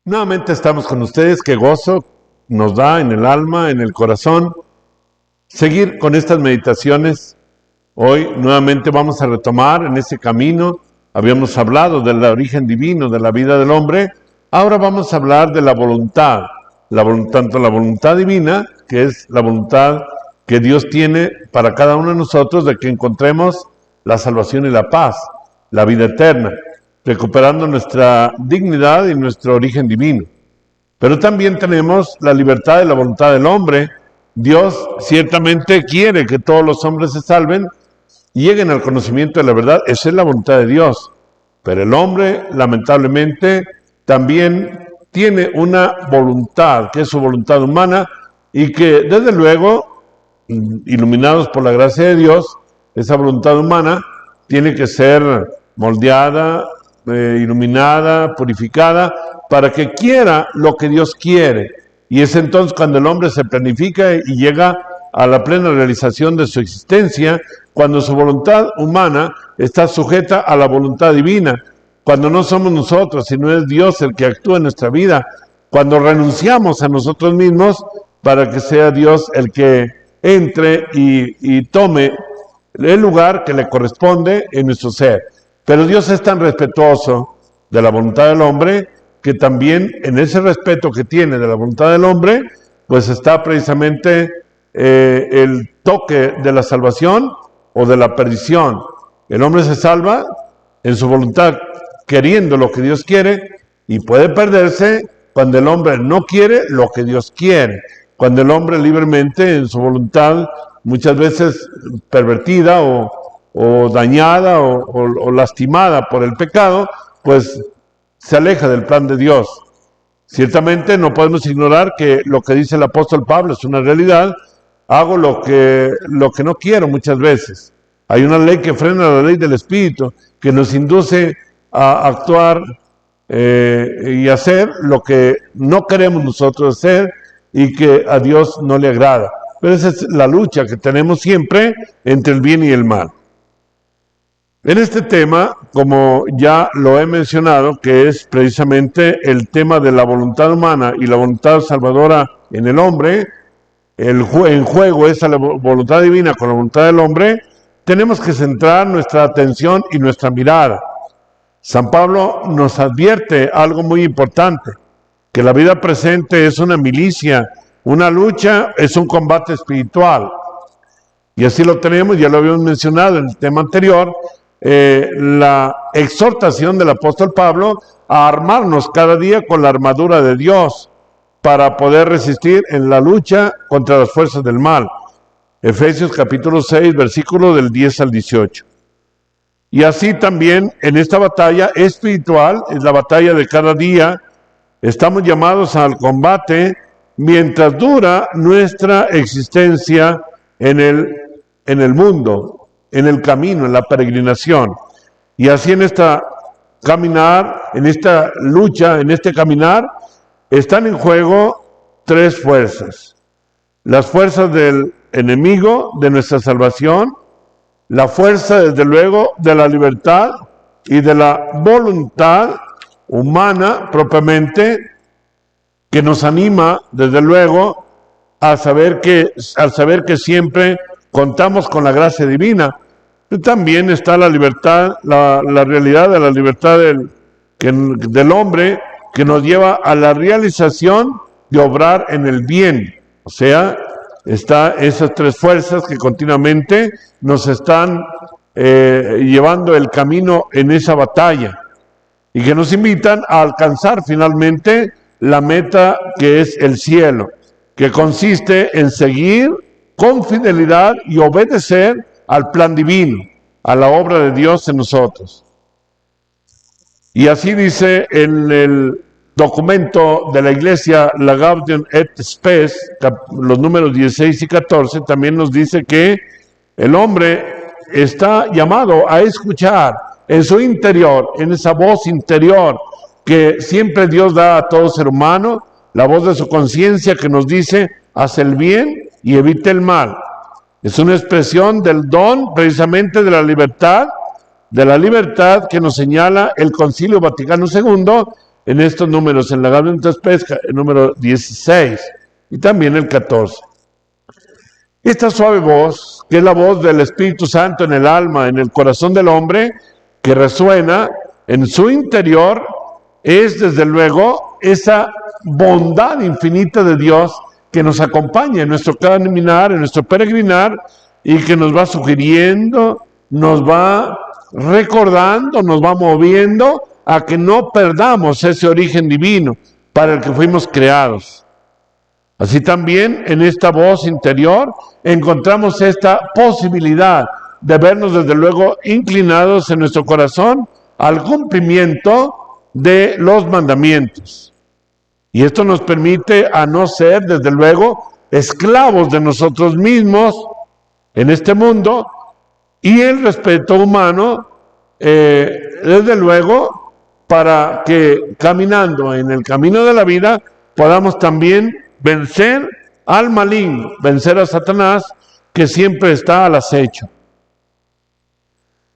Nuevamente estamos con ustedes, qué gozo nos da en el alma, en el corazón, seguir con estas meditaciones. Hoy nuevamente vamos a retomar en ese camino. Habíamos hablado del origen divino de la vida del hombre, ahora vamos a hablar de la voluntad, tanto la voluntad divina, que es la voluntad que Dios tiene para cada uno de nosotros, de que encontremos la salvación y la paz, la vida eterna, recuperando nuestra dignidad y nuestro origen divino. Pero también tenemos la libertad y la voluntad del hombre. Dios ciertamente quiere que todos los hombres se salven y lleguen al conocimiento de la verdad. Esa es la voluntad de Dios. Pero el hombre, lamentablemente, también tiene una voluntad, que es su voluntad humana, y que desde luego, iluminados por la gracia de Dios, esa voluntad humana tiene que ser moldeada, iluminada, purificada, para que quiera lo que Dios quiere. Y es entonces cuando el hombre se planifica y llega a la plena realización de su existencia, cuando su voluntad humana está sujeta a la voluntad divina, cuando no somos nosotros, sino es Dios el que actúa en nuestra vida, cuando renunciamos a nosotros mismos para que sea Dios el que entre y tome el lugar que le corresponde en nuestro ser. Pero Dios es tan respetuoso de la voluntad del hombre que también en ese respeto que tiene de la voluntad del hombre, pues está precisamente el toque de la salvación o de la perdición. El hombre se salva en su voluntad queriendo lo que Dios quiere y puede perderse cuando el hombre no quiere lo que Dios quiere. Cuando el hombre libremente en su voluntad, muchas veces pervertida o dañada o lastimada por el pecado, pues se aleja del plan de Dios. Ciertamente no podemos ignorar que lo que dice el apóstol Pablo es una realidad. Hago lo que no quiero muchas veces. Hay una ley que frena la ley del Espíritu, que nos induce a actuar y hacer lo que no queremos nosotros hacer y que a Dios no le agrada. Pero esa es la lucha que tenemos siempre entre el bien y el mal. En este tema, como ya lo he mencionado, que es precisamente el tema de la voluntad humana y la voluntad salvadora en el hombre, en juego es la voluntad divina con la voluntad del hombre, tenemos que centrar nuestra atención y nuestra mirada. San Pablo nos advierte algo muy importante, que la vida presente es una milicia, una lucha, es un combate espiritual. Y así lo tenemos, ya lo habíamos mencionado en el tema anterior, la exhortación del apóstol Pablo a armarnos cada día con la armadura de Dios para poder resistir en la lucha contra las fuerzas del mal. Efesios capítulo 6, versículo del 10 al 18. Y así también en esta batalla espiritual, es la batalla de cada día, estamos llamados al combate mientras dura nuestra existencia en el mundo, en el camino, en la peregrinación. Y así en esta caminar, en esta lucha, en este caminar, están en juego tres fuerzas. Las fuerzas del enemigo, de nuestra salvación, la fuerza, desde luego, de la libertad y de la voluntad humana propiamente, que nos anima, desde luego, al saber que siempre contamos con la gracia divina. Y también está la libertad, la realidad de la libertad del hombre, que nos lleva a la realización de obrar en el bien. O sea, está esas tres fuerzas que continuamente nos están llevando el camino en esa batalla y que nos invitan a alcanzar finalmente la meta, que es el cielo, que consiste en seguir con fidelidad y obedecer al plan divino, a la obra de Dios en nosotros. Y así dice en el documento de la Iglesia, la Gaudium et Spes, los números 16 y 14, también nos dice que el hombre está llamado a escuchar en su interior, en esa voz interior que siempre Dios da a todo ser humano, la voz de su conciencia que nos dice, haz el bien y evita el mal. Es una expresión del don precisamente de la libertad que nos señala el Concilio Vaticano II en estos números, en la Gaudium Pesca, el número 16 y también el 14. Esta suave voz, que es la voz del Espíritu Santo en el alma, en el corazón del hombre, que resuena en su interior, es desde luego esa bondad infinita de Dios que nos acompaña en nuestro caminar, en nuestro peregrinar, y que nos va sugiriendo, nos va recordando, nos va moviendo a que no perdamos ese origen divino para el que fuimos creados. Así también en esta voz interior encontramos esta posibilidad de vernos desde luego inclinados en nuestro corazón al cumplimiento de los mandamientos. Y esto nos permite a no ser desde luego esclavos de nosotros mismos en este mundo, y el respeto humano desde luego para que caminando en el camino de la vida podamos también vencer al maligno, vencer a Satanás, que siempre está al acecho.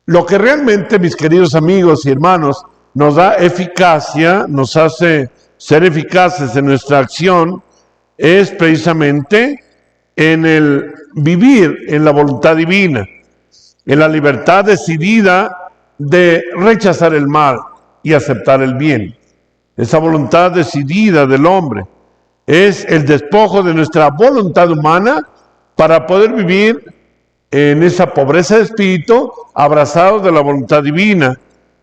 Lo que realmente, mis queridos amigos y hermanos, nos da eficacia, nos hace ser eficaces en nuestra acción, es precisamente en el vivir en la voluntad divina, en la libertad decidida de rechazar el mal y aceptar el bien. Esa voluntad decidida del hombre es el despojo de nuestra voluntad humana para poder vivir en esa pobreza de espíritu, abrazados de la voluntad divina,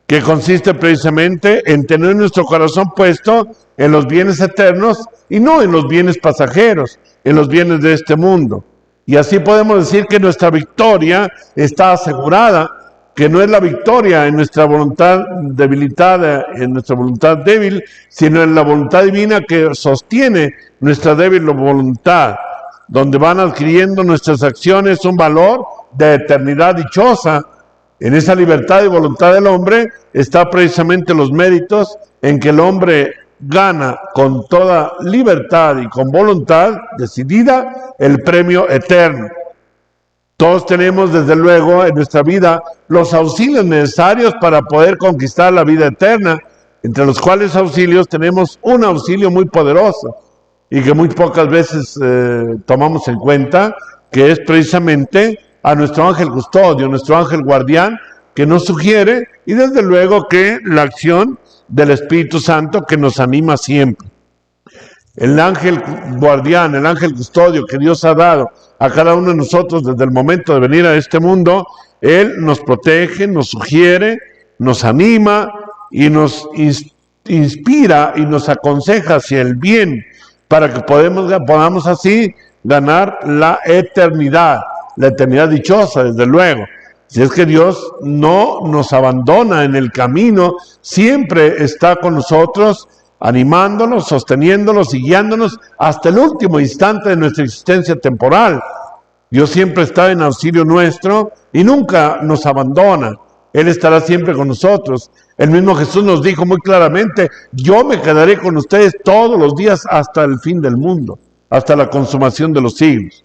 que consiste precisamente en tener nuestro corazón puesto en los bienes eternos y no en los bienes pasajeros, en los bienes de este mundo. Y así podemos decir que nuestra victoria está asegurada, que no es la victoria en nuestra voluntad debilitada, en nuestra voluntad débil, sino en la voluntad divina que sostiene nuestra débil voluntad, donde van adquiriendo nuestras acciones un valor de eternidad dichosa. En esa libertad y voluntad del hombre está precisamente los méritos en que el hombre gana con toda libertad y con voluntad decidida el premio eterno. Todos tenemos desde luego en nuestra vida los auxilios necesarios para poder conquistar la vida eterna, entre los cuales auxilios tenemos un auxilio muy poderoso y que muy pocas veces tomamos en cuenta, que es precisamente a nuestro ángel custodio, nuestro ángel guardián, que nos sugiere, y desde luego que la acción del Espíritu Santo que nos anima siempre. El ángel guardián, el ángel custodio que Dios ha dado a cada uno de nosotros desde el momento de venir a este mundo, Él nos protege, nos sugiere, nos anima y nos inspira y nos aconseja hacia el bien, para que podamos así ganar la eternidad dichosa, desde luego. Si es que Dios no nos abandona en el camino, siempre está con nosotros, animándonos, sosteniéndonos y guiándonos hasta el último instante de nuestra existencia temporal. Dios siempre está en auxilio nuestro y nunca nos abandona. Él estará siempre con nosotros. El mismo Jesús nos dijo muy claramente: yo me quedaré con ustedes todos los días hasta el fin del mundo, hasta la consumación de los siglos.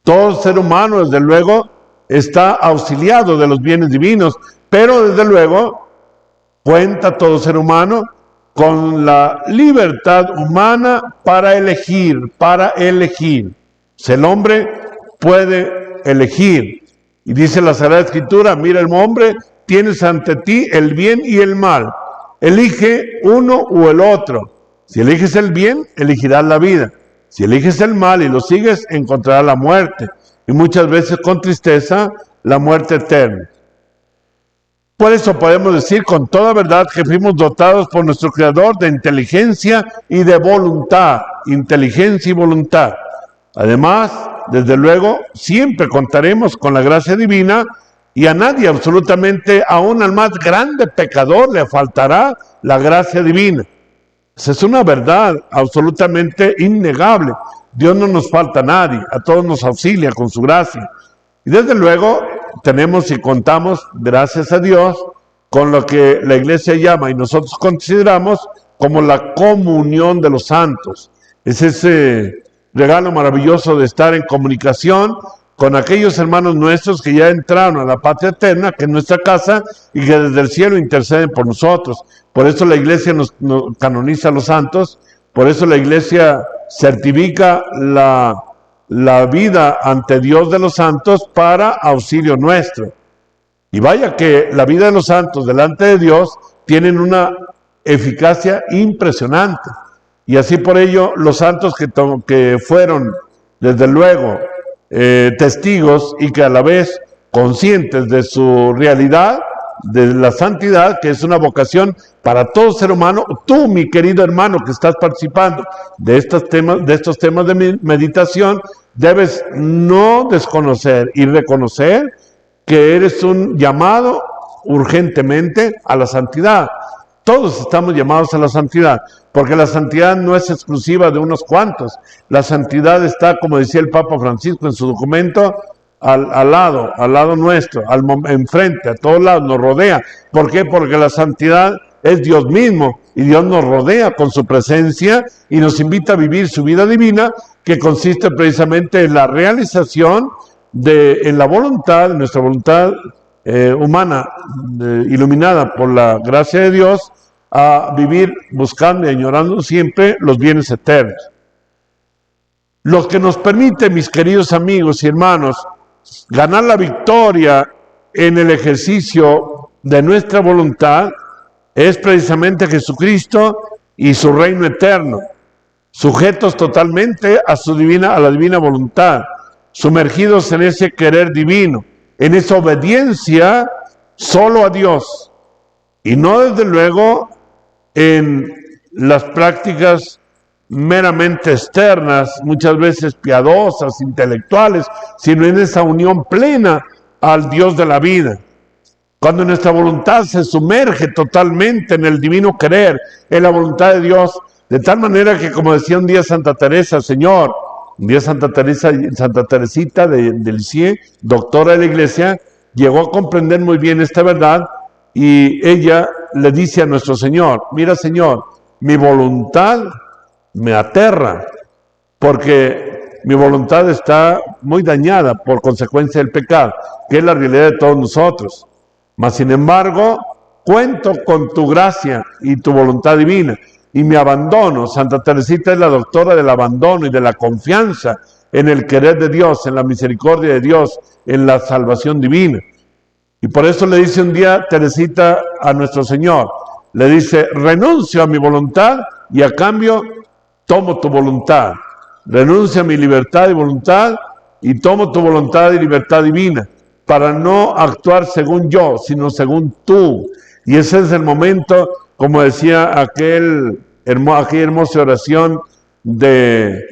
Todo ser humano, desde luego, está auxiliado de los bienes divinos, pero desde luego cuenta todo ser humano con la libertad humana para elegir, Si el hombre puede elegir, y dice la Sagrada Escritura: mira, el hombre, tienes ante ti el bien y el mal, elige uno o el otro. Si eliges el bien, elegirás la vida. Si eliges el mal y lo sigues, encontrarás la muerte, y muchas veces con tristeza, la muerte eterna. Por eso podemos decir con toda verdad que fuimos dotados por nuestro Creador de inteligencia y de voluntad, inteligencia y voluntad. Además, desde luego, siempre contaremos con la gracia divina, y a nadie, absolutamente, aún al más grande pecador, le faltará la gracia divina. Esa es una verdad absolutamente innegable. Dios no nos falta a nadie, a todos nos auxilia con su gracia. Y desde luego tenemos y contamos, gracias a Dios, con lo que la Iglesia llama y nosotros consideramos como la comunión de los santos. Es ese regalo maravilloso de estar en comunicación con aquellos hermanos nuestros que ya entraron a la patria eterna, que es nuestra casa, y que desde el cielo interceden por nosotros. Por eso la iglesia nos canoniza a los santos, por eso la iglesia certifica la vida ante Dios de los santos para auxilio nuestro. Y vaya que la vida de los santos delante de Dios tienen una eficacia impresionante. Y así por ello los santos que fueron, desde luego, testigos y que a la vez conscientes de su realidad, de la santidad, que es una vocación para todo ser humano. Tú, mi querido hermano, que estás participando de estos temas de meditación, debes no desconocer y reconocer que eres un llamado urgentemente a la santidad. Todos estamos llamados a la santidad, porque la santidad no es exclusiva de unos cuantos. La santidad está, como decía el Papa Francisco en su documento, al lado nuestro, enfrente, a todos lados, nos rodea. ¿Por qué? Porque la santidad es Dios mismo, y Dios nos rodea con su presencia y nos invita a vivir su vida divina, que consiste precisamente en la realización en la voluntad, en nuestra voluntad humana, iluminada por la gracia de Dios, a vivir buscando y añorando siempre los bienes eternos. Lo que nos permite, mis queridos amigos y hermanos, ganar la victoria en el ejercicio de nuestra voluntad es precisamente Jesucristo y su reino eterno, sujetos totalmente a la divina voluntad, sumergidos en ese querer divino, en esa obediencia solo a Dios, y no desde luego en las prácticas meramente externas, muchas veces piadosas, intelectuales, sino en esa unión plena al Dios de la vida. Cuando nuestra voluntad se sumerge totalmente en el divino querer, en la voluntad de Dios, de tal manera que, como decía un día Santa Teresa, Señor, un día Santa Teresita de Lisieux, doctora de la Iglesia, llegó a comprender muy bien esta verdad, y ella le dice a nuestro Señor: mira, Señor, mi voluntad me aterra, porque mi voluntad está muy dañada por consecuencia del pecado, que es la realidad de todos nosotros. Mas, sin embargo, cuento con tu gracia y tu voluntad divina, y me abandono. Santa Teresita es la doctora del abandono y de la confianza en el querer de Dios, en la misericordia de Dios, en la salvación divina. Y por eso le dice un día Teresita a nuestro Señor, le dice: renuncio a mi voluntad y a cambio tomo tu voluntad. Renuncio a mi libertad y voluntad y tomo tu voluntad y libertad divina, para no actuar según yo, sino según tú. Y ese es el momento, como decía aquella hermosa oración de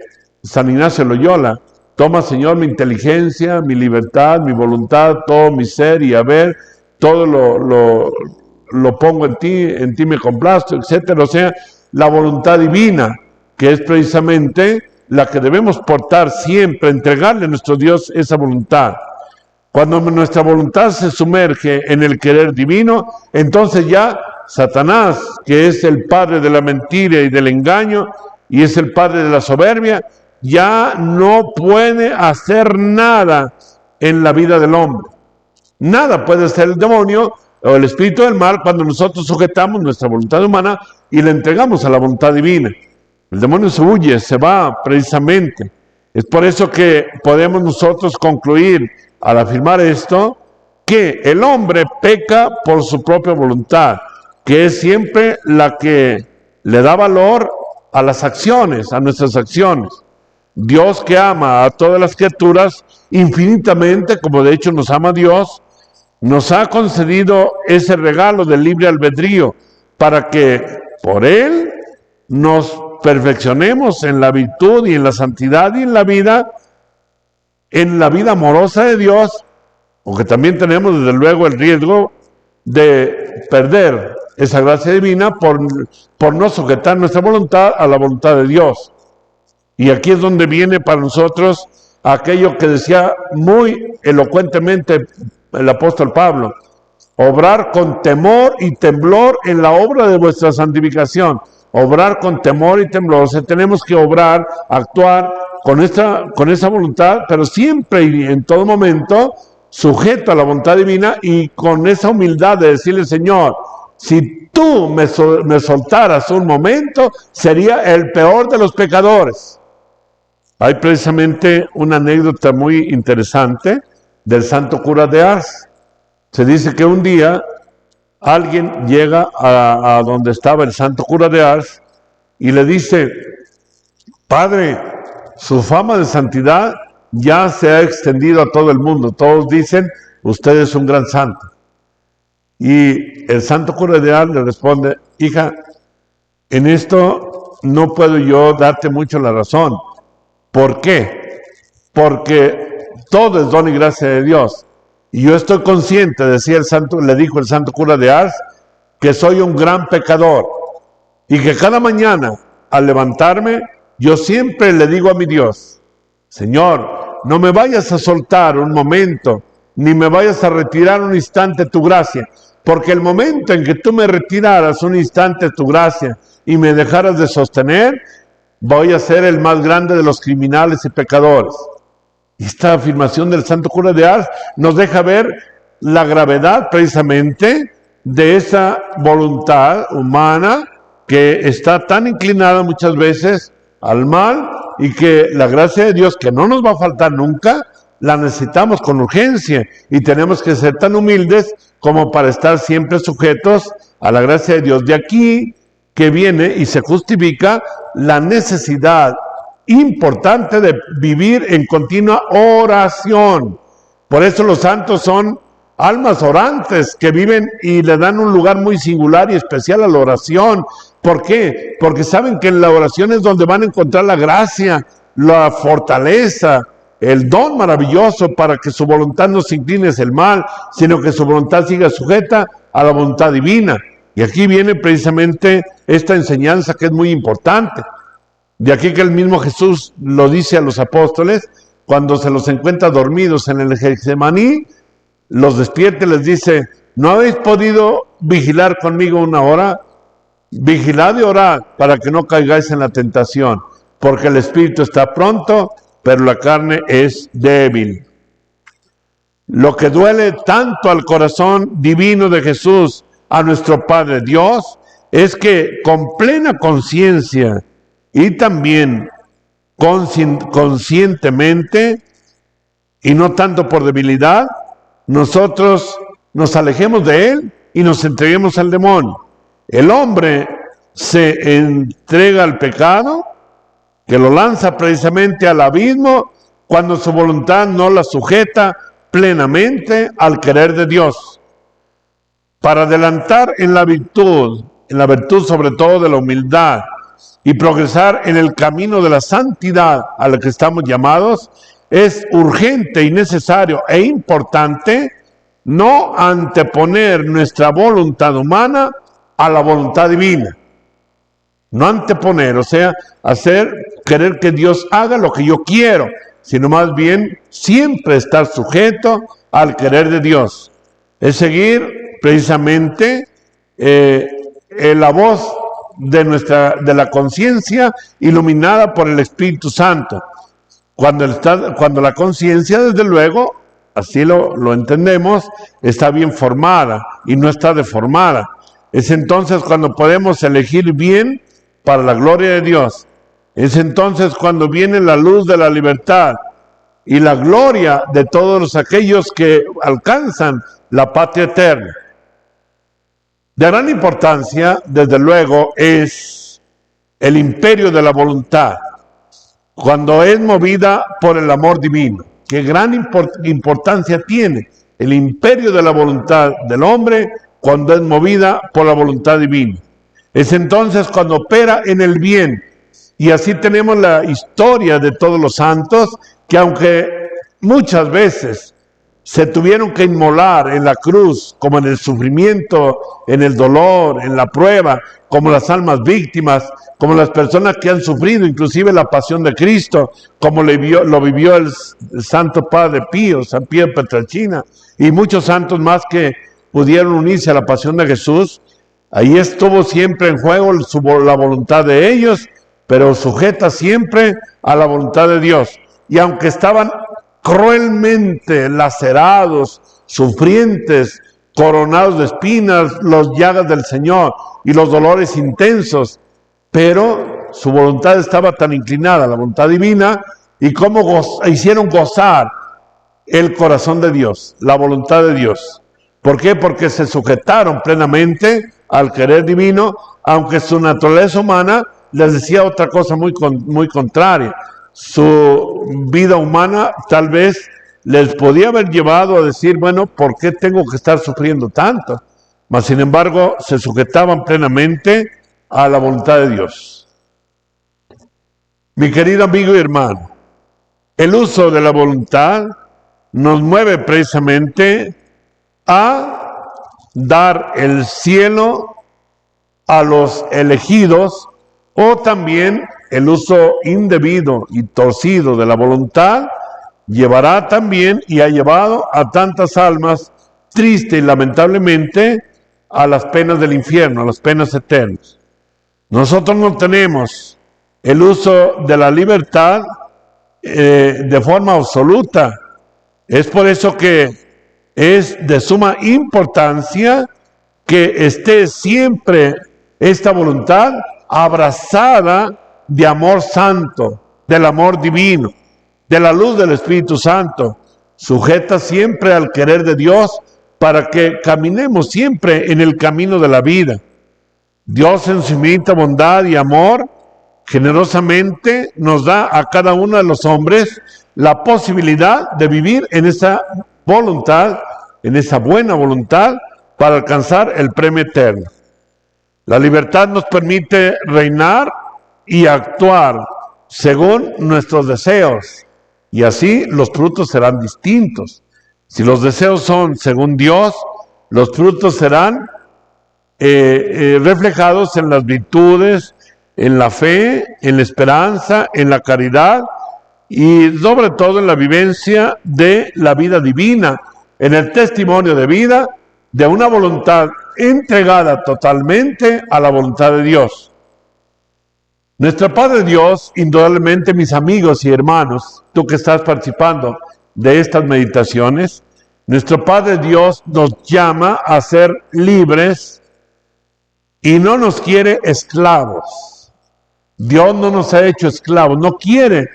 San Ignacio Loyola: toma, Señor, mi inteligencia, mi libertad, mi voluntad, todo mi ser y haber, todo lo pongo en ti me complazco, etcétera. O sea, la voluntad divina, que es precisamente la que debemos portar siempre, entregarle a nuestro Dios esa voluntad. Cuando nuestra voluntad se sumerge en el querer divino, entonces ya Satanás, que es el padre de la mentira y del engaño, y es el padre de la soberbia, ya no puede hacer nada en la vida del hombre. Nada puede hacer el demonio o el espíritu del mal cuando nosotros sujetamos nuestra voluntad humana y la entregamos a la voluntad divina. El demonio se huye, se va precisamente. Es por eso que podemos nosotros concluir, al afirmar esto, que el hombre peca por su propia voluntad, que es siempre la que le da valor a las acciones, a nuestras acciones. Dios, que ama a todas las criaturas infinitamente, como de hecho nos ama Dios, nos ha concedido ese regalo del libre albedrío para que por él nos perfeccionemos en la virtud y en la santidad y en la vida amorosa de Dios, aunque también tenemos desde luego el riesgo de perder esa gracia divina por no sujetar nuestra voluntad a la voluntad de Dios. Y aquí es donde viene para nosotros aquello que decía muy elocuentemente el apóstol Pablo: obrar con temor y temblor en la obra de vuestra santificación. Obrar con temor y temblor. O sea, tenemos que obrar, actuar con esa voluntad, pero siempre y en todo momento sujeto a la voluntad divina y con esa humildad de decirle, Señor, si tú me soltaras un momento, sería el peor de los pecadores. Hay precisamente una anécdota muy interesante del santo cura de Ars. Se dice que un día alguien llega a donde estaba el santo cura de Ars y le dice, Padre, su fama de santidad ya se ha extendido a todo el mundo. Todos dicen, usted es un gran santo. Y el santo cura de Ars le responde, hija, en esto no puedo yo darte mucho la razón. ¿Por qué? Porque todo es don y gracia de Dios. Y yo estoy consciente, le dijo el santo cura de Ars, que soy un gran pecador. Y que cada mañana, al levantarme, yo siempre le digo a mi Dios, Señor, no me vayas a soltar un momento, ni me vayas a retirar un instante tu gracia, porque el momento en que tú me retiraras un instante tu gracia y me dejaras de sostener, voy a ser el más grande de los criminales y pecadores. Y esta afirmación del santo cura de Ars nos deja ver la gravedad precisamente de esa voluntad humana que está tan inclinada muchas veces al mal y que la gracia de Dios, que no nos va a faltar nunca, la necesitamos con urgencia y tenemos que ser tan humildes como para estar siempre sujetos a la gracia de Dios. De aquí que viene y se justifica la necesidad importante de vivir en continua oración. Por eso los santos son almas orantes que viven y le dan un lugar muy singular y especial a la oración. ¿Por qué? Porque saben que en la oración es donde van a encontrar la gracia, la fortaleza, el don maravilloso para que su voluntad no se incline hacia el mal, sino que su voluntad siga sujeta a la voluntad divina. Y aquí viene precisamente esta enseñanza que es muy importante. De aquí que el mismo Jesús lo dice a los apóstoles, cuando se los encuentra dormidos en el Getsemaní, los despierta y les dice, ¿no habéis podido vigilar conmigo una hora? Vigilad y orad para que no caigáis en la tentación, porque el espíritu está pronto, pero la carne es débil. Lo que duele tanto al corazón divino de Jesús, a nuestro Padre Dios, es que con plena conciencia y también conscientemente, y no tanto por debilidad, nosotros nos alejemos de Él y nos entreguemos al demonio. El hombre se entrega al pecado, que lo lanza precisamente al abismo, cuando su voluntad no la sujeta plenamente al querer de Dios. Para adelantar en la virtud sobre todo de la humildad, y progresar en el camino de la santidad a la que estamos llamados, es urgente y necesario e importante no anteponer nuestra voluntad humana a la voluntad divina. No anteponer, o sea, querer que Dios haga lo que yo quiero, sino más bien siempre estar sujeto al querer de Dios. Es seguir precisamente la voz de la conciencia iluminada por el Espíritu Santo. Cuando la conciencia, desde luego, así lo entendemos, está bien formada y no está deformada. Es entonces cuando podemos elegir bien para la gloria de Dios. Es entonces cuando viene la luz de la libertad y la gloria de todos aquellos que alcanzan la patria eterna. De gran importancia, desde luego, es el imperio de la voluntad, cuando es movida por el amor divino. Qué gran importancia tiene el imperio de la voluntad del hombre cuando es movida por la voluntad divina. Es entonces cuando opera en el bien. Y así tenemos la historia de todos los santos, que aunque muchas veces se tuvieron que inmolar en la cruz, como en el sufrimiento, en el dolor, en la prueba, como las almas víctimas, como las personas que han sufrido inclusive la pasión de Cristo, como lo vivió el Santo Padre Pío, San Pío de Pietrelcina, y muchos santos más que pudieron unirse a la pasión de Jesús. Ahí estuvo siempre en juego la voluntad de ellos, pero sujetas siempre a la voluntad de Dios. Y aunque estaban cruelmente lacerados, sufrientes, coronados de espinas, los llagas del Señor y los dolores intensos, pero su voluntad estaba tan inclinada a la voluntad divina, y cómo hicieron gozar el corazón de Dios, la voluntad de Dios. ¿Por qué? Porque se sujetaron plenamente al querer divino, aunque su naturaleza humana les decía otra cosa muy contraria. Su vida humana tal vez les podía haber llevado a decir, bueno, ¿por qué tengo que estar sufriendo tanto? Mas sin embargo, se sujetaban plenamente a la voluntad de Dios. Mi querido amigo y hermano, el uso de la voluntad nos mueve precisamente a dar el cielo a los elegidos, o también el uso indebido y torcido de la voluntad llevará también y ha llevado a tantas almas triste y lamentablemente a las penas del infierno, a las penas eternas. Nosotros no tenemos el uso de la libertad de forma absoluta. Es por eso que es de suma importancia que esté siempre esta voluntad abrazada de amor santo, del amor divino, de la luz del Espíritu Santo, sujeta siempre al querer de Dios para que caminemos siempre en el camino de la vida. Dios en su infinita bondad y amor generosamente nos da a cada uno de los hombres la posibilidad de vivir en esa voluntad, en esa buena voluntad, para alcanzar el premio eterno. La libertad nos permite reinar y actuar según nuestros deseos, y así los frutos serán distintos. Si los deseos son según Dios, los frutos serán reflejados en las virtudes, en la fe, en la esperanza, en la caridad y sobre todo en la vivencia de la vida divina, en el testimonio de vida de una voluntad entregada totalmente a la voluntad de Dios. Nuestro Padre Dios, indudablemente, mis amigos y hermanos, tú que estás participando de estas meditaciones, nuestro Padre Dios nos llama a ser libres y no nos quiere esclavos. Dios no nos ha hecho esclavos, no quiere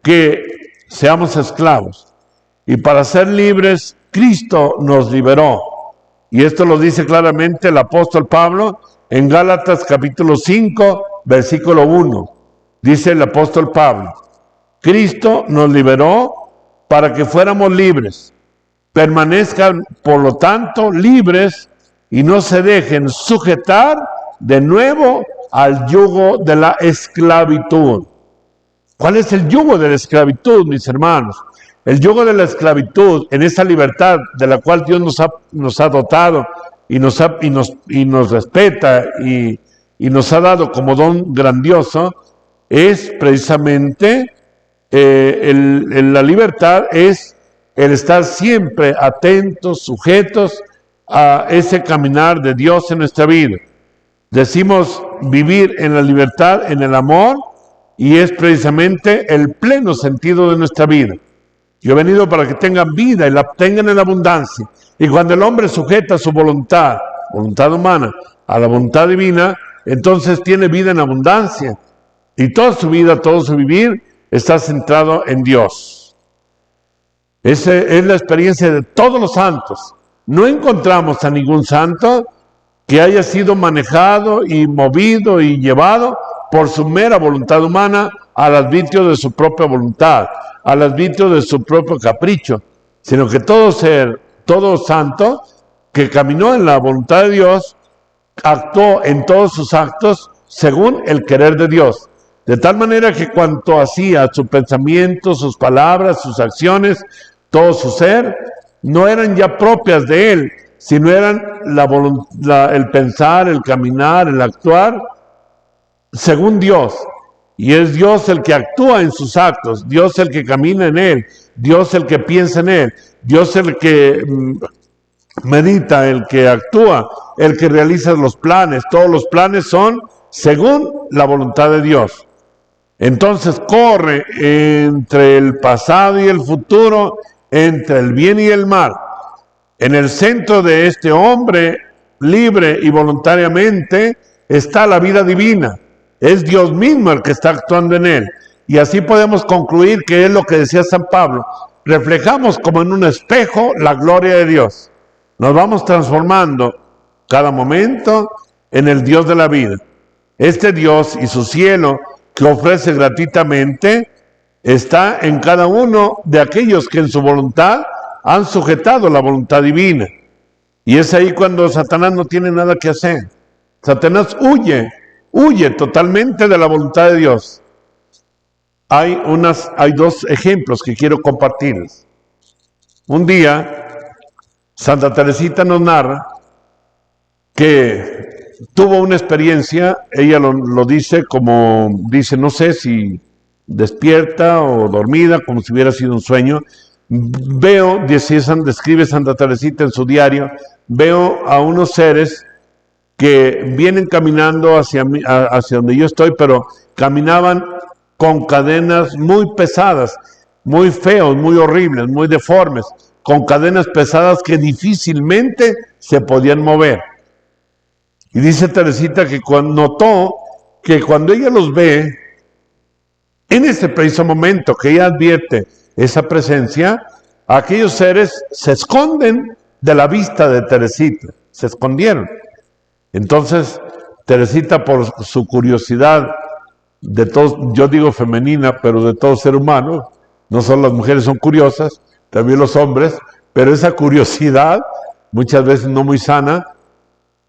que seamos esclavos. Y para ser libres, Cristo nos liberó. Y esto lo dice claramente el apóstol Pablo en Gálatas capítulo 5, versículo 1. Dice el apóstol Pablo: Cristo nos liberó para que fuéramos libres. Permanezcan, por lo tanto, libres y no se dejen sujetar de nuevo al yugo de la esclavitud. ¿Cuál es el yugo de la esclavitud, mis hermanos? El yugo de la esclavitud, en esa libertad de la cual Dios nos ha dotado y nos respeta y nos ha dado como don grandioso, es precisamente la libertad, es el estar siempre atentos, sujetos a ese caminar de Dios en nuestra vida. Decimos vivir en la libertad, en el amor, y es precisamente el pleno sentido de nuestra vida. Yo he venido para que tengan vida y la tengan en abundancia. Y cuando el hombre sujeta su voluntad humana, a la voluntad divina, entonces tiene vida en abundancia. Y toda su vida, todo su vivir, está centrado en Dios. Esa es la experiencia de todos los santos. No encontramos a ningún santo que haya sido manejado y movido y llevado por su mera voluntad humana al arbitrio de su propia voluntad, al arbitrio de su propio capricho, sino que todo santo que caminó en la voluntad de Dios, actuó en todos sus actos según el querer de Dios, de tal manera que cuanto hacía, su pensamiento, sus palabras, sus acciones, todo su ser, no eran ya propias de él, sino eran el pensar, el caminar, el actuar según Dios. Y es Dios el que actúa en sus actos, Dios el que camina en él, Dios el que piensa en él, Dios el que medita, el que actúa, el que realiza los planes. Todos los planes son según la voluntad de Dios. Entonces corre entre el pasado y el futuro, entre el bien y el mal. En el centro de este hombre, libre y voluntariamente, está la vida divina. Es Dios mismo el que está actuando en él. Y así podemos concluir que es lo que decía San Pablo. Reflejamos como en un espejo la gloria de Dios. Nos vamos transformando cada momento en el Dios de la vida. Este Dios y su cielo que ofrece gratuitamente está en cada uno de aquellos que en su voluntad han sujetado la voluntad divina. Y es ahí cuando Satanás no tiene nada que hacer. Satanás huye totalmente de la voluntad de Dios. Hay dos ejemplos que quiero compartirles. Un día, Santa Teresita nos narra que tuvo una experiencia, ella lo dice como, no sé si despierta o dormida, como si hubiera sido un sueño. Veo, describe Santa Teresita en su diario, veo a unos seres que vienen caminando hacia donde yo estoy, pero caminaban con cadenas muy pesadas, muy feos, muy horribles, muy deformes, con cadenas pesadas que difícilmente se podían mover. Y dice Teresita que notó que cuando ella los ve, en ese preciso momento que ella advierte esa presencia, aquellos seres se esconden de la vista de Teresita, se escondieron. Entonces, Teresita, por su curiosidad de todos, yo digo femenina, pero de todo ser humano, no solo las mujeres son curiosas, también los hombres, pero esa curiosidad, muchas veces no muy sana,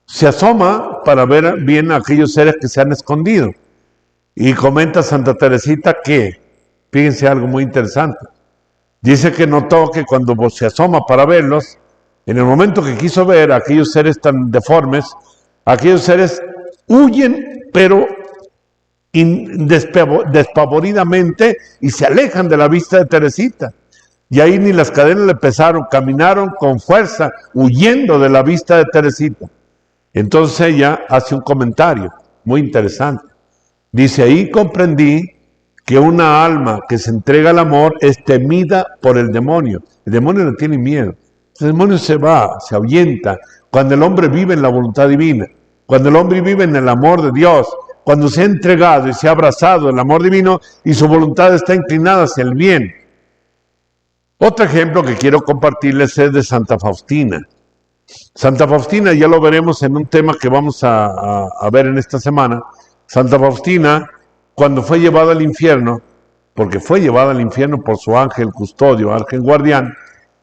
se asoma para ver bien a aquellos seres que se han escondido. Y comenta Santa Teresita que, fíjense algo muy interesante, dice que notó que cuando se asoma para verlos, en el momento que quiso ver a aquellos seres tan deformes, aquellos seres huyen, pero despavoridamente, y se alejan de la vista de Teresita. Y ahí ni las cadenas le pesaron, caminaron con fuerza, huyendo de la vista de Teresita. Entonces ella hace un comentario muy interesante. Dice, ahí comprendí que una alma que se entrega al amor es temida por el demonio. El demonio no tiene miedo. El demonio se va, se ahuyenta cuando el hombre vive en la voluntad divina, cuando el hombre vive en el amor de Dios, cuando se ha entregado y se ha abrazado el amor divino y su voluntad está inclinada hacia el bien. Otro ejemplo que quiero compartirles es de Santa Faustina. Santa Faustina, ya lo veremos en un tema que vamos a ver en esta semana. Santa Faustina, cuando fue llevada al infierno, porque fue llevada al infierno por su ángel custodio, ángel guardián,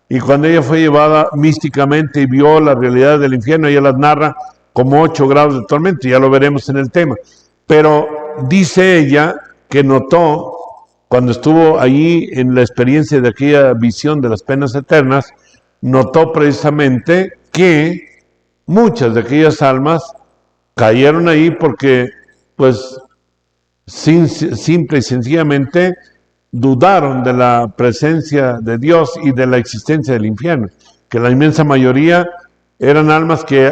y cuando ella fue llevada místicamente y vio la realidad del infierno, ella las narra como 8 grados de tormento, ya lo veremos en el tema. Pero dice ella que notó, cuando estuvo allí en la experiencia de aquella visión de las penas eternas, notó precisamente que muchas de aquellas almas cayeron ahí porque, pues, simple y sencillamente dudaron de la presencia de Dios y de la existencia del infierno, que la inmensa mayoría eran almas que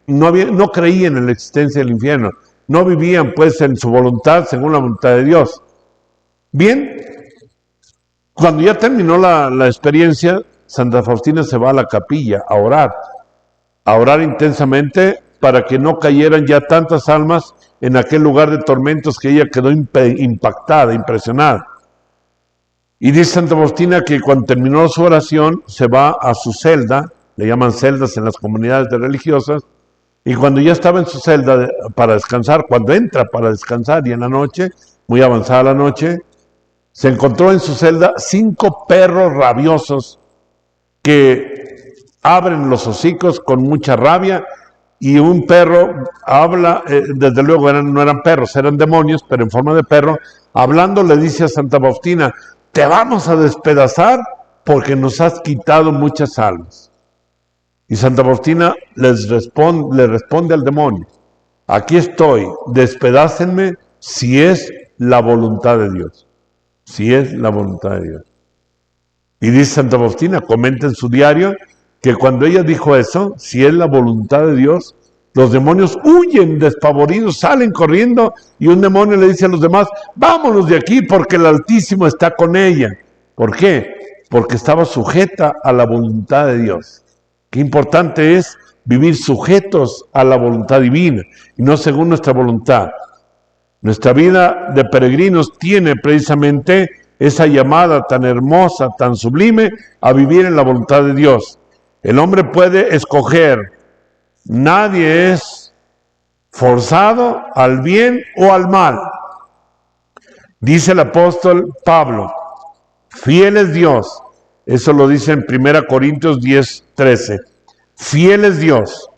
no creían en la existencia del infierno, no vivían pues en su voluntad según la voluntad de Dios. Bien, cuando ya terminó la experiencia, Santa Faustina se va a la capilla a orar intensamente para que no cayeran ya tantas almas en aquel lugar de tormentos, que ella quedó impactada, impresionada. Y dice Santa Faustina que cuando terminó su oración se va a su celda, le llaman celdas en las comunidades religiosas, y cuando ya estaba en su celda para descansar, cuando entra para descansar y en la noche, muy avanzada la noche, se encontró en su celda 5 perros rabiosos que abren los hocicos con mucha rabia, y un perro habla, desde luego no eran perros, eran demonios, pero en forma de perro, hablando le dice a Santa Faustina, te vamos a despedazar porque nos has quitado muchas almas. Y Santa Faustina le responde al demonio, aquí estoy, despedácenme si es la voluntad de Dios. Si es la voluntad de Dios. Y dice Santa Faustina, comenta en su diario, que cuando ella dijo eso, si es la voluntad de Dios, los demonios huyen despavoridos, salen corriendo y un demonio le dice a los demás, vámonos de aquí porque el Altísimo está con ella. ¿Por qué? Porque estaba sujeta a la voluntad de Dios. Qué importante es vivir sujetos a la voluntad divina y no según nuestra voluntad. Nuestra vida de peregrinos tiene precisamente esa llamada tan hermosa, tan sublime, a vivir en la voluntad de Dios. El hombre puede escoger, nadie es forzado al bien o al mal. Dice el apóstol Pablo, fiel es Dios, eso lo dice en 1 Corintios 10:13, fiel es Dios,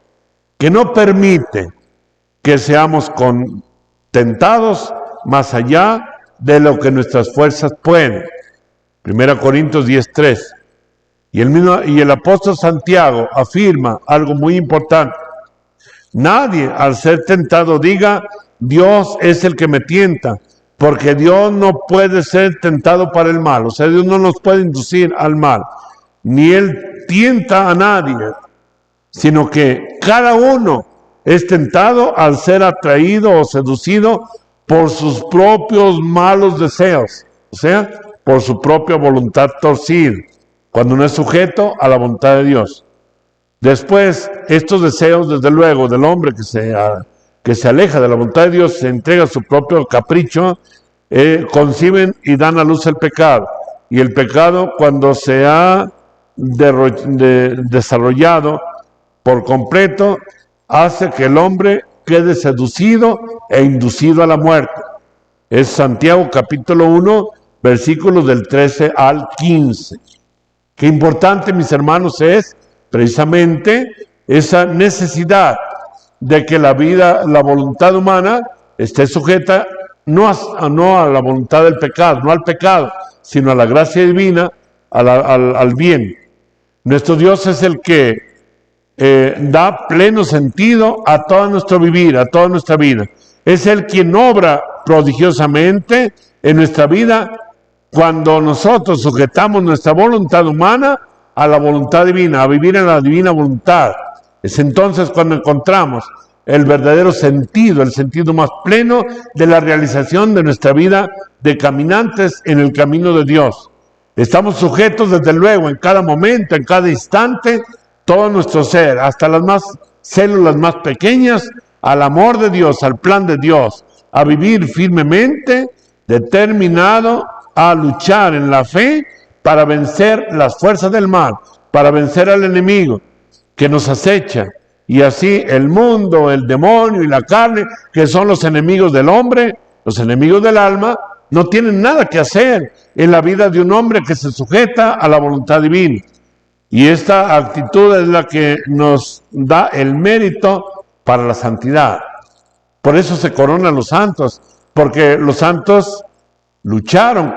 que no permite que seamos tentados más allá de lo que nuestras fuerzas pueden. 1 Corintios 10:3. Y el apóstol Santiago afirma algo muy importante. Nadie al ser tentado diga, Dios es el que me tienta, porque Dios no puede ser tentado para el mal. O sea, Dios no nos puede inducir al mal, ni Él tienta a nadie, sino que cada uno es tentado al ser atraído o seducido por sus propios malos deseos, o sea, por su propia voluntad torcida, cuando no es sujeto a la voluntad de Dios. Después, estos deseos, desde luego, del hombre que se aleja de la voluntad de Dios, se entrega a su propio capricho, conciben y dan a luz el pecado. Y el pecado, cuando se ha desarrollado por completo, hace que el hombre quede seducido e inducido a la muerte. Es Santiago capítulo 1, versículos del 13 al 15. Qué importante, mis hermanos, es precisamente esa necesidad de que la voluntad humana esté sujeta no a la voluntad del pecado, no al pecado, sino a la gracia divina, al bien. Nuestro Dios es el que da pleno sentido a todo nuestro vivir, a toda nuestra vida. Es Él quien obra prodigiosamente en nuestra vida cuando nosotros sujetamos nuestra voluntad humana a la voluntad divina, a vivir en la divina voluntad. Es entonces cuando encontramos el verdadero sentido, el sentido más pleno de la realización de nuestra vida de caminantes en el camino de Dios. Estamos sujetos desde luego en cada momento, en cada instante, todo nuestro ser, hasta las células más pequeñas, al amor de Dios, al plan de Dios, a vivir firmemente, determinado a luchar en la fe para vencer las fuerzas del mal, para vencer al enemigo que nos acecha. Y así el mundo, el demonio y la carne, que son los enemigos del hombre, los enemigos del alma, no tienen nada que hacer en la vida de un hombre que se sujeta a la voluntad divina. Y esta actitud es la que nos da el mérito para la santidad. Por eso se coronan los santos, porque los santos lucharon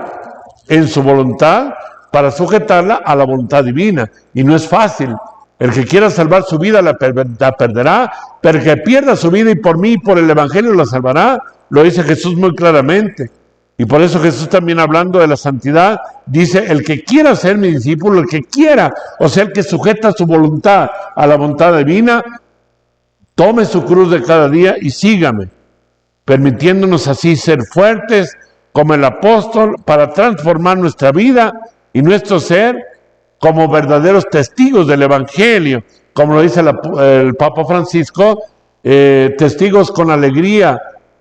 en su voluntad para sujetarla a la voluntad divina. Y no es fácil. El que quiera salvar su vida la perderá, pero el que pierda su vida y por mí y por el Evangelio la salvará, lo dice Jesús muy claramente. Y por eso Jesús también hablando de la santidad, dice, el que quiera ser mi discípulo, el que quiera, o sea, el que sujeta su voluntad a la voluntad divina, tome su cruz de cada día y sígame, permitiéndonos así ser fuertes como el apóstol para transformar nuestra vida y nuestro ser como verdaderos testigos del Evangelio, como lo dice el Papa Francisco, testigos con alegría,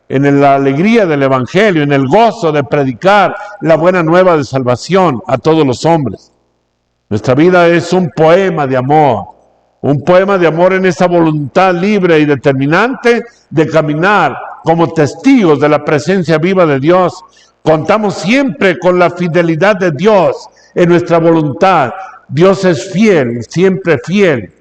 en la alegría del Evangelio, en el gozo de predicar la buena nueva de salvación a todos los hombres. Nuestra vida es un poema de amor en esa voluntad libre y determinante de caminar como testigos de la presencia viva de Dios. Contamos siempre con la fidelidad de Dios en nuestra voluntad. Dios es fiel, siempre fiel.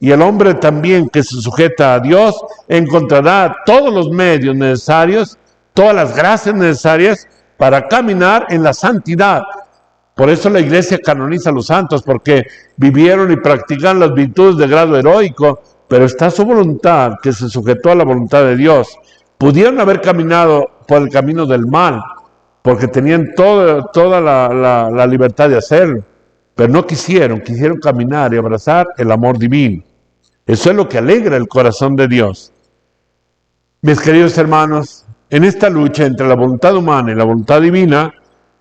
Y el hombre también que se sujeta a Dios encontrará todos los medios necesarios, todas las gracias necesarias para caminar en la santidad. Por eso la Iglesia canoniza a los santos, porque vivieron y practicaron las virtudes de grado heroico, pero está su voluntad que se sujetó a la voluntad de Dios. Pudieron haber caminado por el camino del mal, porque tenían toda la libertad de hacerlo, pero no quisieron caminar y abrazar el amor divino. Eso es lo que alegra el corazón de Dios. Mis queridos hermanos, en esta lucha entre la voluntad humana y la voluntad divina,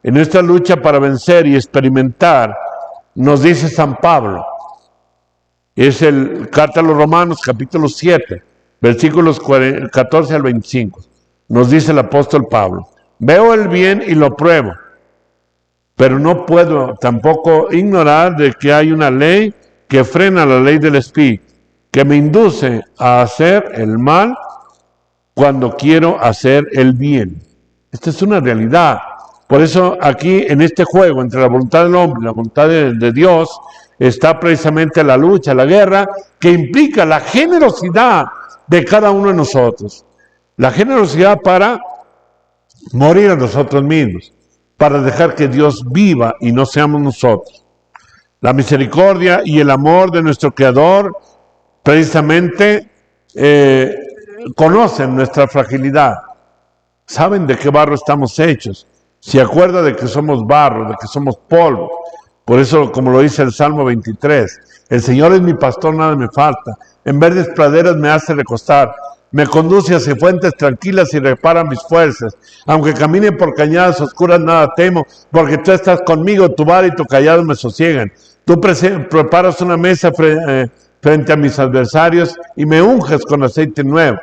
en esta lucha para vencer y experimentar, nos dice San Pablo, es el Carta a los Romanos, capítulo 7, versículos 14 al 25. Nos dice el apóstol Pablo: veo el bien y lo pruebo, pero no puedo tampoco ignorar de que hay una ley que frena la ley del Espíritu, que me induce a hacer el mal cuando quiero hacer el bien. Esta es una realidad. Por eso aquí en este juego entre la voluntad del hombre y la voluntad de Dios está precisamente la lucha, la guerra, que implica la generosidad de cada uno de nosotros. La generosidad para morir a nosotros mismos, para dejar que Dios viva y no seamos nosotros. La misericordia y el amor de nuestro Creador precisamente conocen nuestra fragilidad, saben de qué barro estamos hechos, se acuerda de que somos barro, de que somos polvo. Por eso, como lo dice el Salmo 23, el Señor es mi pastor, nada me falta, en verdes praderas me hace recostar, me conduce hacia fuentes tranquilas y repara mis fuerzas. Aunque camine por cañadas oscuras, nada temo, porque tú estás conmigo, tu vara y tu callado me sosiegan. Tú preparas una mesa frente a mis adversarios y me unges con aceite nuevo.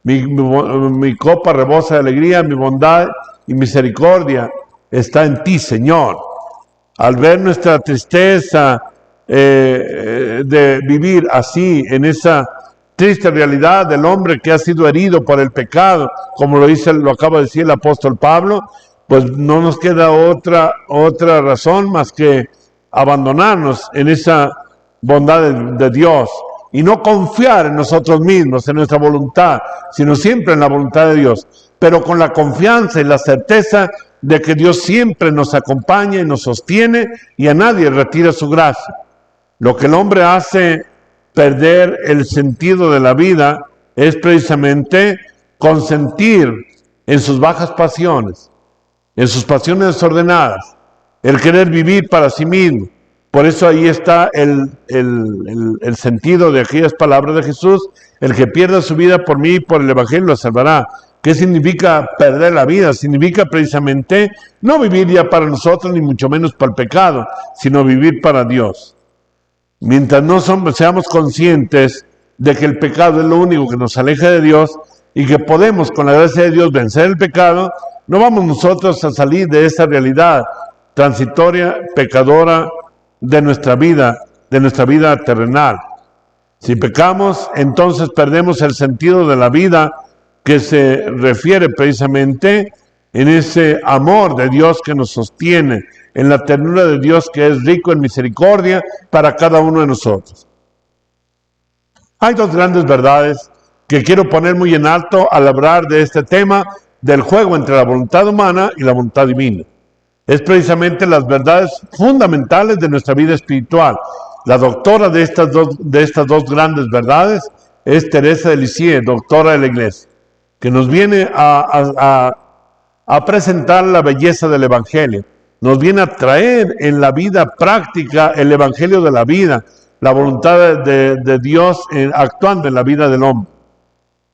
Mi copa rebosa de alegría, mi bondad y misericordia está en ti, Señor. Al ver nuestra tristeza de vivir así, en esa triste realidad del hombre que ha sido herido por el pecado, como lo acaba de decir el apóstol Pablo, pues no nos queda otra razón más que abandonarnos en esa bondad de Dios y no confiar en nosotros mismos, en nuestra voluntad, sino siempre en la voluntad de Dios, pero con la confianza y la certeza de que Dios siempre nos acompaña y nos sostiene y a nadie retira su gracia. Lo que el hombre hace perder el sentido de la vida es precisamente consentir en sus bajas pasiones, en sus pasiones desordenadas, el querer vivir para sí mismo. Por eso ahí está el sentido de aquellas palabras de Jesús: el que pierda su vida por mí y por el Evangelio la salvará. ¿Qué significa perder la vida? Significa precisamente no vivir ya para nosotros, ni mucho menos para el pecado, sino vivir para Dios. Mientras no seamos conscientes de que el pecado es lo único que nos aleja de Dios y que podemos, con la gracia de Dios, vencer el pecado, no vamos nosotros a salir de esa realidad transitoria, pecadora de nuestra vida terrenal. Si pecamos, entonces perdemos el sentido de la vida, que se refiere precisamente en ese amor de Dios que nos sostiene, en la ternura de Dios que es rico en misericordia para cada uno de nosotros. Hay dos grandes verdades que quiero poner muy en alto al hablar de este tema del juego entre la voluntad humana y la voluntad divina. Es precisamente las verdades fundamentales de nuestra vida espiritual. La doctora de estas dos grandes verdades es Teresa de Lisieux, doctora de la Iglesia, que nos viene a presentar la belleza del Evangelio. Nos viene a traer en la vida práctica el Evangelio de la vida, la voluntad de Dios actuando en la vida del hombre.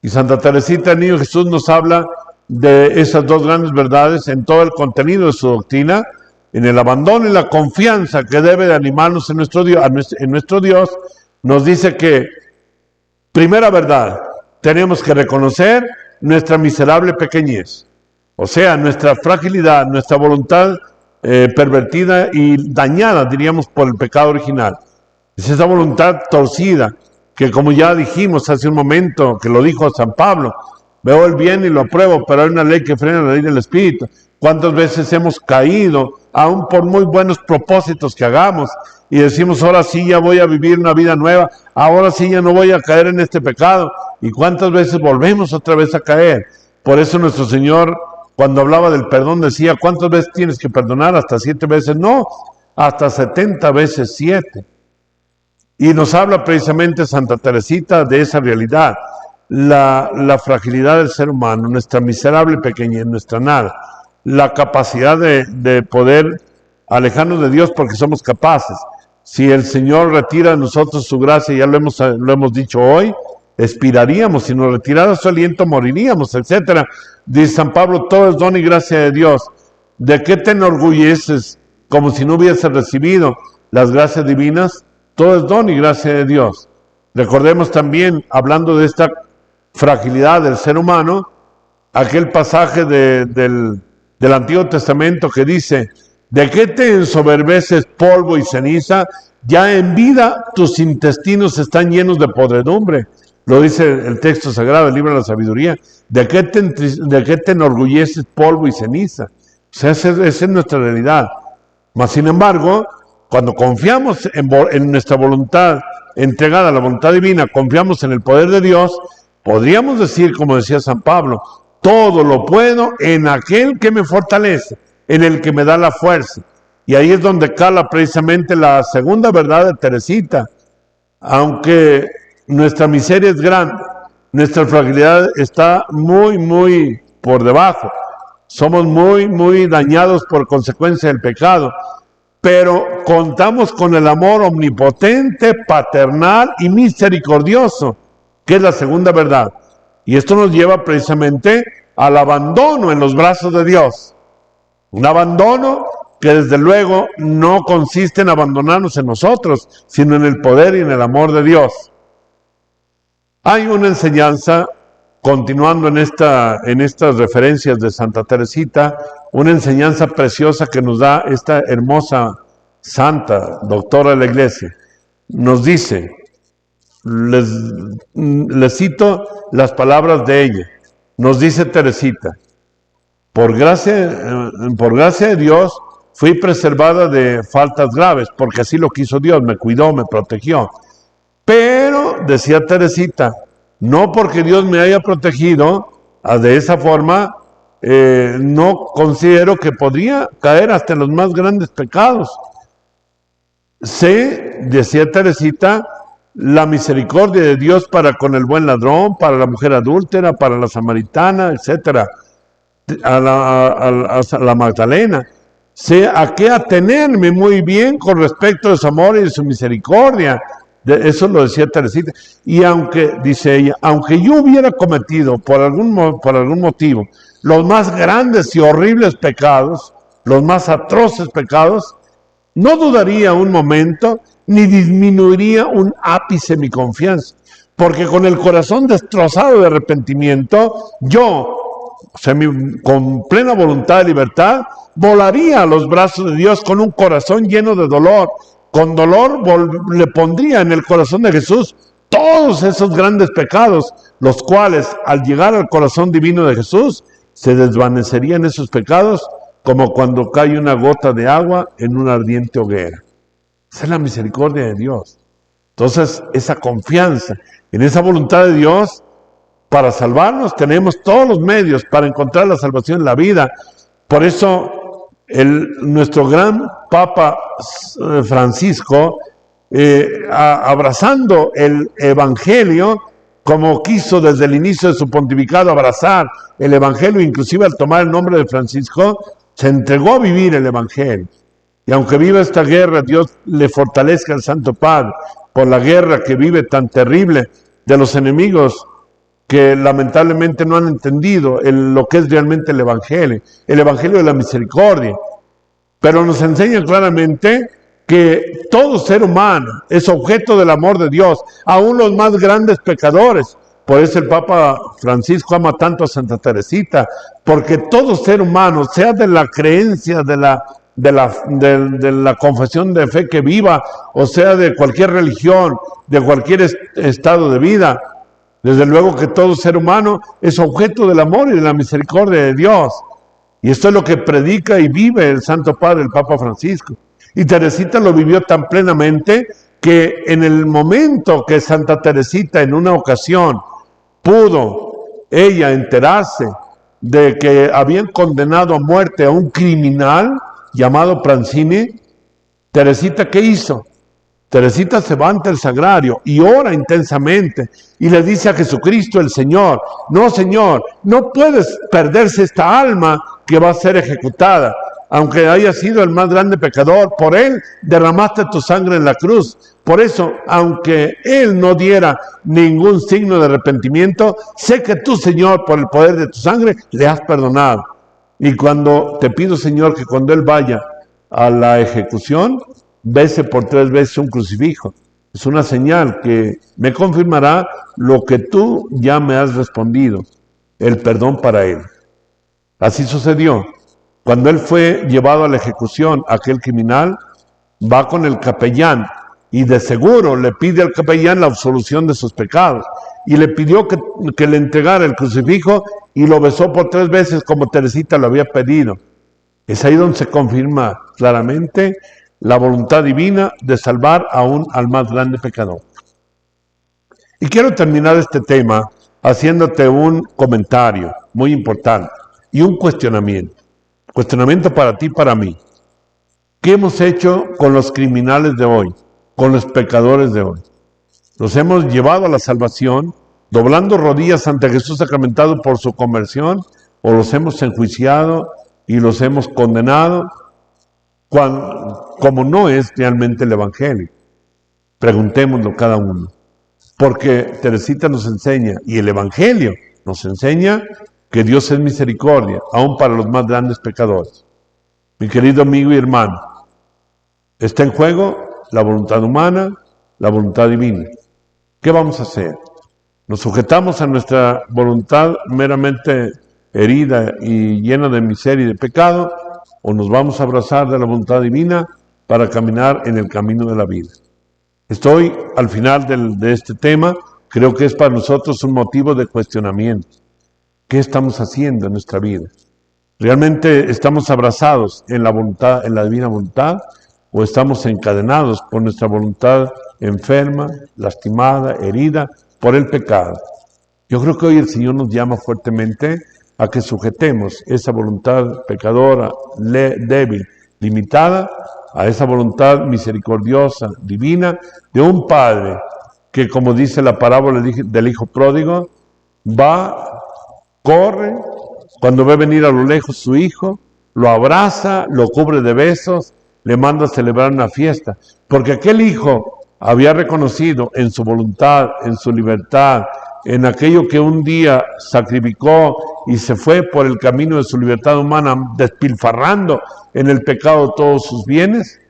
Y Santa Teresita del Niño Jesús nos habla de esas dos grandes verdades en todo el contenido de su doctrina, en el abandono y la confianza que debe de animarnos en nuestro Dios. Nos dice que, primera verdad, tenemos que reconocer nuestra miserable pequeñez, o sea, nuestra fragilidad, nuestra voluntad pervertida y dañada, diríamos, por el pecado original. Es esa voluntad torcida que, como ya dijimos hace un momento, que lo dijo San Pablo: veo el bien y lo apruebo, pero hay una ley que frena la ley del Espíritu. ¿Cuántas veces hemos caído, aún por muy buenos propósitos que hagamos, y decimos: ahora sí ya voy a vivir una vida nueva, ahora sí ya no voy a caer en este pecado? ¿Y cuántas veces volvemos otra vez a caer? Por eso nuestro Señor, cuando hablaba del perdón, decía: ¿cuántas veces tienes que perdonar? ¿Hasta 7 veces? No, hasta 70 veces 7. Y nos habla precisamente Santa Teresita de esa realidad, la fragilidad del ser humano, nuestra miserable pequeñez, nuestra nada, la capacidad de poder alejarnos de Dios porque somos capaces. Si el Señor retira de nosotros su gracia, ya lo hemos dicho hoy, expiraríamos, si nos retirara su aliento moriríamos, etc. Dice San Pablo, todo es don y gracia de Dios. ¿De qué te enorgulleces como si no hubieses recibido las gracias divinas? Todo es don y gracia de Dios. Recordemos también, hablando de esta fragilidad del ser humano, aquel pasaje del Antiguo Testamento que dice, ¿de qué te ensoberbeces, polvo y ceniza? Ya en vida tus intestinos están llenos de podredumbre. Lo dice el texto sagrado, el libro de la sabiduría. ¿De qué te enorgulleces, polvo y ceniza? O sea, esa es nuestra realidad. Mas, sin embargo, cuando confiamos en nuestra voluntad entregada a la voluntad divina, confiamos en el poder de Dios, podríamos decir, como decía San Pablo, todo lo puedo en aquel que me fortalece, en el que me da la fuerza. Y ahí es donde cala precisamente la segunda verdad de Teresita. Aunque nuestra miseria es grande, nuestra fragilidad está muy, muy por debajo. Somos muy, muy dañados por consecuencia del pecado. Pero contamos con el amor omnipotente, paternal y misericordioso, que es la segunda verdad. Y esto nos lleva precisamente al abandono en los brazos de Dios. Un abandono que desde luego no consiste en abandonarnos en nosotros, sino en el poder y en el amor de Dios. Hay una enseñanza, continuando en estas referencias de Santa Teresita, una enseñanza preciosa que nos da esta hermosa santa, doctora de la Iglesia. Nos dice, les cito las palabras de ella, nos dice Teresita, por gracia de Dios fui preservada de faltas graves, porque así lo quiso Dios, me cuidó, me protegió. Pero, decía Teresita, no porque Dios me haya protegido de esa forma, no considero que podría caer hasta en los más grandes pecados. Sé, decía Teresita, la misericordia de Dios para con el buen ladrón, para la mujer adúltera, para la samaritana, etcétera, a la Magdalena. Sé a qué atenerme muy bien con respecto a su amor y de su misericordia. Eso lo decía Teresita. Y aunque, dice ella, aunque yo hubiera cometido por algún motivo los más grandes y horribles pecados, los más atroces pecados, no dudaría un momento ni disminuiría un ápice mi confianza. Porque con el corazón destrozado de arrepentimiento, yo, con plena voluntad y libertad, volaría a los brazos de Dios con un corazón lleno de dolor. Con dolor le pondría en el corazón de Jesús todos esos grandes pecados, los cuales al llegar al corazón divino de Jesús, se desvanecerían esos pecados como cuando cae una gota de agua en una ardiente hoguera. Esa es la misericordia de Dios. Entonces, esa confianza en esa voluntad de Dios para salvarnos, tenemos todos los medios para encontrar la salvación en la vida. Por eso, nuestro gran Papa Francisco, abrazando el Evangelio, como quiso desde el inicio de su pontificado abrazar el Evangelio, inclusive al tomar el nombre de Francisco, se entregó a vivir el Evangelio. Y aunque viva esta guerra, Dios le fortalezca al Santo Padre por la guerra que vive tan terrible de los enemigos que lamentablemente no han entendido lo que es realmente el Evangelio de la misericordia. Pero nos enseña claramente que todo ser humano es objeto del amor de Dios, aún los más grandes pecadores. Por eso el Papa Francisco ama tanto a Santa Teresita, porque todo ser humano, sea de la creencia, de la confesión de fe que viva, o sea de cualquier religión, de cualquier estado de vida, desde luego que todo ser humano es objeto del amor y de la misericordia de Dios. Y esto es lo que predica y vive el Santo Padre, el Papa Francisco. Y Teresita lo vivió tan plenamente que en el momento que Santa Teresita en una ocasión pudo ella enterarse de que habían condenado a muerte a un criminal llamado Pranzini, Teresita, ¿qué hizo? Teresita se va ante el sagrario y ora intensamente y le dice a Jesucristo el Señor, no Señor, no puedes perderse esta alma que va a ser ejecutada. aunque haya sido el más grande pecador, por Él derramaste tu sangre en la cruz. Por eso, aunque Él no diera ningún signo de arrepentimiento, sé que tú, Señor, por el poder de tu sangre, le has perdonado. Y cuando te pido, Señor, que cuando Él vaya a la ejecución, bese por 3 veces un crucifijo. Es una señal que me confirmará lo que tú ya me has respondido, el perdón para Él. Así sucedió. Cuando él fue llevado a la ejecución, aquel criminal va con el capellán y de seguro le pide al capellán la absolución de sus pecados. Y le pidió que le entregara el crucifijo y lo besó por 3 veces como Teresita lo había pedido. Es ahí donde se confirma claramente la voluntad divina de salvar aún al más grande pecador. Y quiero terminar este tema haciéndote un comentario muy importante y un cuestionamiento. Cuestionamiento para ti y para mí. ¿Qué hemos hecho con los criminales de hoy, con los pecadores de hoy? ¿Los hemos llevado a la salvación, doblando rodillas ante Jesús sacramentado por su conversión, o los hemos enjuiciado y los hemos condenado, como no es realmente el Evangelio? Preguntémoslo cada uno. Porque Teresita nos enseña, y el Evangelio nos enseña, que Dios es misericordia, aún para los más grandes pecadores. Mi querido amigo y hermano, está en juego la voluntad humana, la voluntad divina. ¿Qué vamos a hacer? ¿Nos sujetamos a nuestra voluntad meramente herida y llena de miseria y de pecado? ¿O nos vamos a abrazar de la voluntad divina para caminar en el camino de la vida? Estoy al final de este tema. Creo que es para nosotros un motivo de cuestionamiento. ¿Qué estamos haciendo en nuestra vida? ¿Realmente estamos abrazados en la voluntad, en la divina voluntad, o estamos encadenados por nuestra voluntad enferma, lastimada, herida por el pecado? Yo creo que hoy el Señor nos llama fuertemente a que sujetemos esa voluntad pecadora, débil, limitada, a esa voluntad misericordiosa, divina, de un Padre que, como dice la parábola del Hijo Pródigo, va, corre, cuando ve venir a lo lejos su hijo, lo abraza, lo cubre de besos, le manda a celebrar una fiesta, porque aquel hijo había reconocido en su voluntad, en su libertad, en aquello que un día sacrificó y se fue por el camino de su libertad humana, despilfarrando en el pecado todos sus bienes,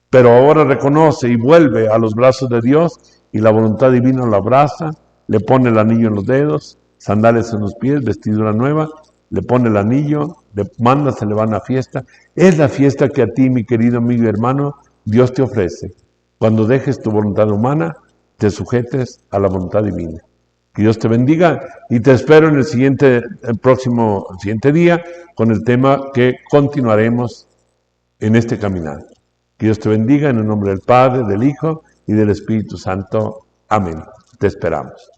pero ahora reconoce y vuelve a los brazos de Dios, y la voluntad divina lo abraza, le pone el anillo en los dedos, sandalias en los pies, vestidura nueva, le pone el anillo, le manda, se le va a una fiesta. Es la fiesta que a ti, mi querido amigo y hermano, Dios te ofrece. Cuando dejes tu voluntad humana, te sujetes a la voluntad divina. Que Dios te bendiga y te espero en el siguiente día con el tema que continuaremos en este caminar. Que Dios te bendiga en el nombre del Padre, del Hijo y del Espíritu Santo. Amén. Te esperamos.